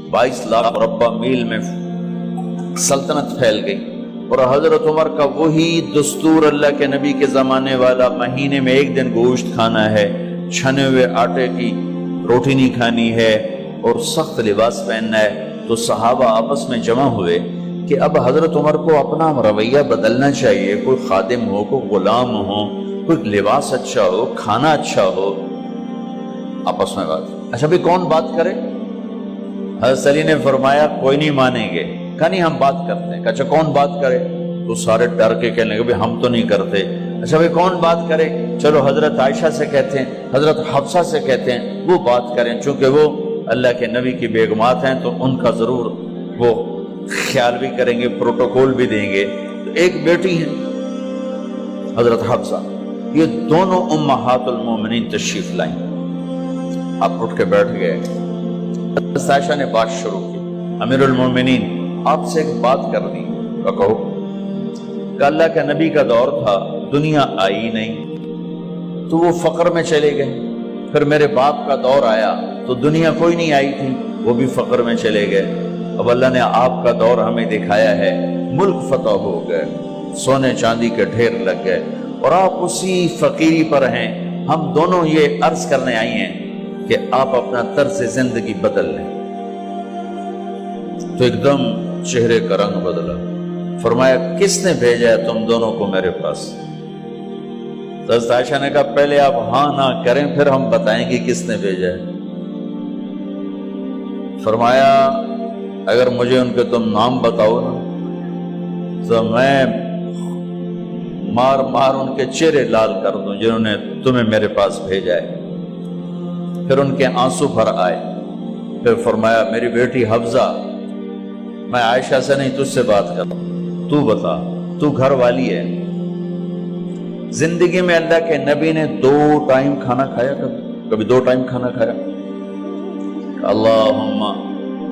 22 लाख मुरब्बा मील में सल्तनत फैल गई। और हजरत उमर का वही दस्तूर अल्लाह के नबी के ज़माने वाला, महीने में एक दिन गोश्त खाना है, छने हुए आटे की रोटी नहीं खानी है और सख्त लिबास पहनना है। तो सहाबा आपस में जमा हुए कि अब हजरत उमर को अपना रवैया बदलना चाहिए, कोई खादिम हो, कोई गुलाम हो, कोई लिबास अच्छा हो, खाना अच्छा हो। आपस में बात, अच्छा भाई कौन बात करे? हज़रत अली ने फरमाया कोई नहीं मानेंगे। कहा नहीं हम बात करते हैं। अच्छा कौन बात करे? तो सारे डर के कहने लगे भाई हम तो नहीं करते। अच्छा भाई कौन बात करे? चलो हजरत आयशा से कहते हैं, हजरत हफ्सा से कहते हैं वो बात करें, चूंकि वो अल्लाह के नबी की बेगमात हैं तो उनका जरूर वो ख्याल भी करेंगे, प्रोटोकॉल भी देंगे। तो एक बेटी है हजरत हफ्सा, ये दोनों उम्महातुल मोमिनीन तशरीफ लाई। आप उठ के बैठ गए। हजरत आयशा ने बात शुरू की, अमीरुल मोमिनीन आपसे एक बात करनी। कहो। अल्लाह के नबी का दौर था, दुनिया आई नहीं तो वो फक्र में चले गए। फिर मेरे बाप का दौर आया तो दुनिया कोई नहीं आई थी, वो भी फक्र में चले गए। अब अल्लाह ने आपका दौर हमें दिखाया है, मुल्क फतह हो गए, सोने चांदी के ढेर लग गए और आप उसी फकीरी पर हैं। हम दोनों ये अर्ज करने आई हैं कि आप अपना तर्ज जिंदगी बदल लें। तो एकदम चेहरे का रंग बदला। फरमाया किसने भेजा है तुम दोनों को मेरे पास? तो हज़रत आयशा ने कहा पहले आप हाँ ना करें फिर हम बताएंगे किसने भेजा है। फरमाया अगर मुझे उनके तुम नाम बताओ ना तो मैं मार मार उनके चेहरे लाल कर दूं जिन्होंने तुम्हें मेरे पास भेजा है। फिर उनके आंसू भर आए। फिर फरमाया मेरी बेटी हफ्जा, मैं आयशा से नहीं तुझसे बात कर, तू बता, तू घर वाली है। जिंदगी में अल्लाह के नबी ने 2 टाइम खाना खाया? कभी 2 टाइम खाना खाया? अल्लाहुम्मा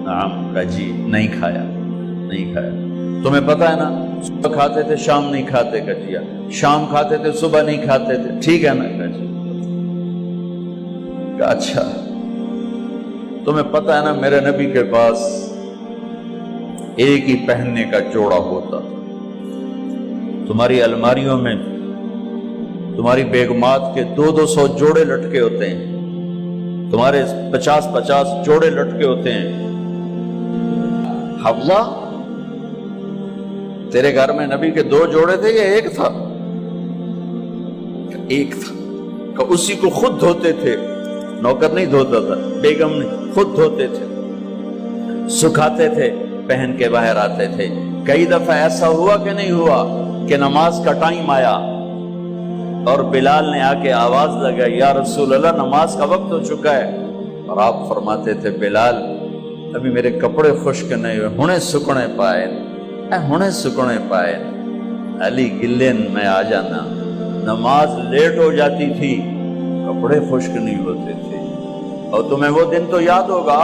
नाम का जी नहीं खाया, नहीं खाया। तुम्हें पता है ना, सुबह खाते थे शाम नहीं खाते कजिया, शाम खाते थे सुबह नहीं खाते थे, ठीक है ना कजी? अच्छा तुम्हें पता है ना मेरे नबी के पास एक ही पहनने का जोड़ा होता था। तुम्हारी अलमारियों में तुम्हारी बेगमात के 200 जोड़े लटके होते हैं, तुम्हारे 50 जोड़े लटके होते हैं। हफ्सा तेरे घर में नबी के 2 जोड़े थे या एक था? एक था। कि उसी को खुद धोते थे, नौकर नहीं धोता था, बेगम ने खुद धोते थे, सुखाते थे, पहन के बाहर आते थे। कई दफा ऐसा हुआ कि नहीं हुआ कि नमाज का टाइम आया और बिलाल ने आके आवाज लगाई या रसूल अल्लाह नमाज का वक्त हो चुका है। और आप फरमाते थे बिलाल अभी मेरे कपड़े खुश्क नहीं हुए, हुणे सुकने पाए, हुणे सुकने पाए। अली गिल्ले में आ जाना, नमाज लेट हो जाती थी, कपड़े खुश्क नहीं होते थे। और तुम्हें वो दिन तो याद होगा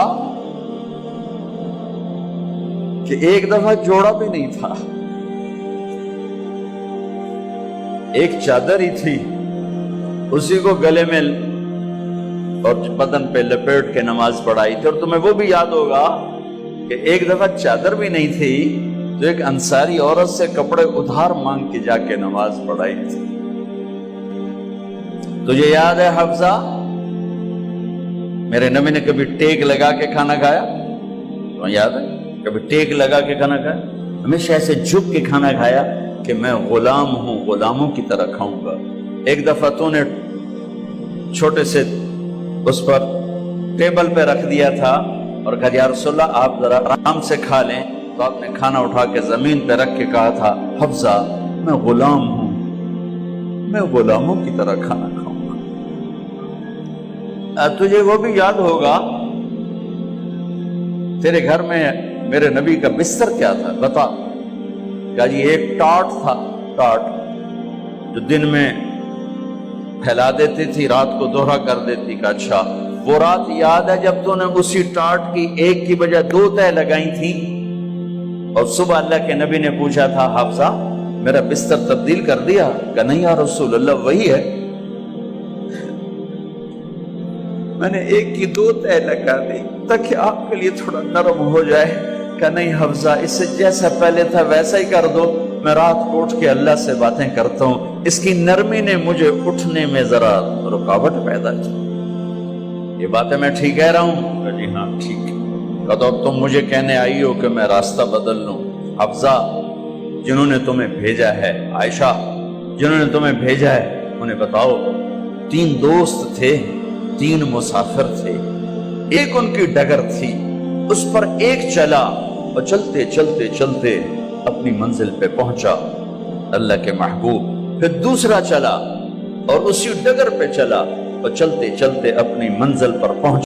कि एक दफा जोड़ा भी नहीं था, एक चादर ही थी, उसी को गले में और बदन पे लपेट के नमाज पढ़ाई थी। और तुम्हें वो भी याद होगा कि एक दफा चादर भी नहीं थी तो एक अंसारी औरत से कपड़े उधार मांग के जाके नमाज पढ़ाई थी। तुझे याद है हफ्सा, मेरे नबी ने कभी टेक लगा के खाना खाया? तो याद है? कभी टेक लगा के खाना खाया? हमेशा ऐसे झुक के खाना खाया कि मैं गुलाम हूं, गुलामों की तरह खाऊंगा। एक दफा तूने छोटे से उस पर टेबल पे रख दिया था और कहा या रसूलल्लाह आप जरा आराम से खा लें, तो आपने खाना उठा के जमीन पे रख के कहा था हफ्सा मैं गुलाम हूं, मैं गुलामों की तरह खाना खाऊंगा। तुझे वो भी याद होगा तेरे घर में मेरे नबी का बिस्तर क्या था बता? क्या जी एक टाट था, टाट जो दिन में फैला देती थी, रात को दोहरा कर देती। का अच्छा वो रात याद है जब तूने उसी टाट की एक की बजाय 2 तह लगाई थी और सुबह अल्लाह के नबी ने पूछा था हफ्सा मेरा बिस्तर तब्दील कर दिया? का नहीं या रसूल अल्लाह वही है। میں نے ایک کی 2 تہ لگا دی تاکہ آپ کے لیے تھوڑا نرم ہو جائے۔ کہ نہیں حفظہ، اس سے جیسا پہلے تھا ویسا ہی کر دو، میں رات کو اٹھ کے اللہ سے باتیں کرتا ہوں، اس کی نرمی نے مجھے اٹھنے میں ذرا رکاوٹ پیدا کی۔ یہ باتیں میں ٹھیک کہہ رہا ہوں؟ کہ جی ہاں ٹھیک ہے۔ کہ تو اب تم مجھے کہنے آئی ہو کہ میں راستہ بدل لوں؟ حفظہ، جنہوں نے تمہیں بھیجا ہے، عائشہ جنہوں نے تمہیں بھیجا ہے، انہیں بتاؤ 3 دوست تھے، 3 مسافر تھے، ایک ان کی ڈگر تھی، اس پر ایک چلا اور چلتے چلتے چلتے اپنی منزل پہ پہنچا اللہ کے محبوب، پھر دوسرا چلا اور اسی ڈگر پہ چلا اور چلتے چلتے اپنی منزل پر پہنچا۔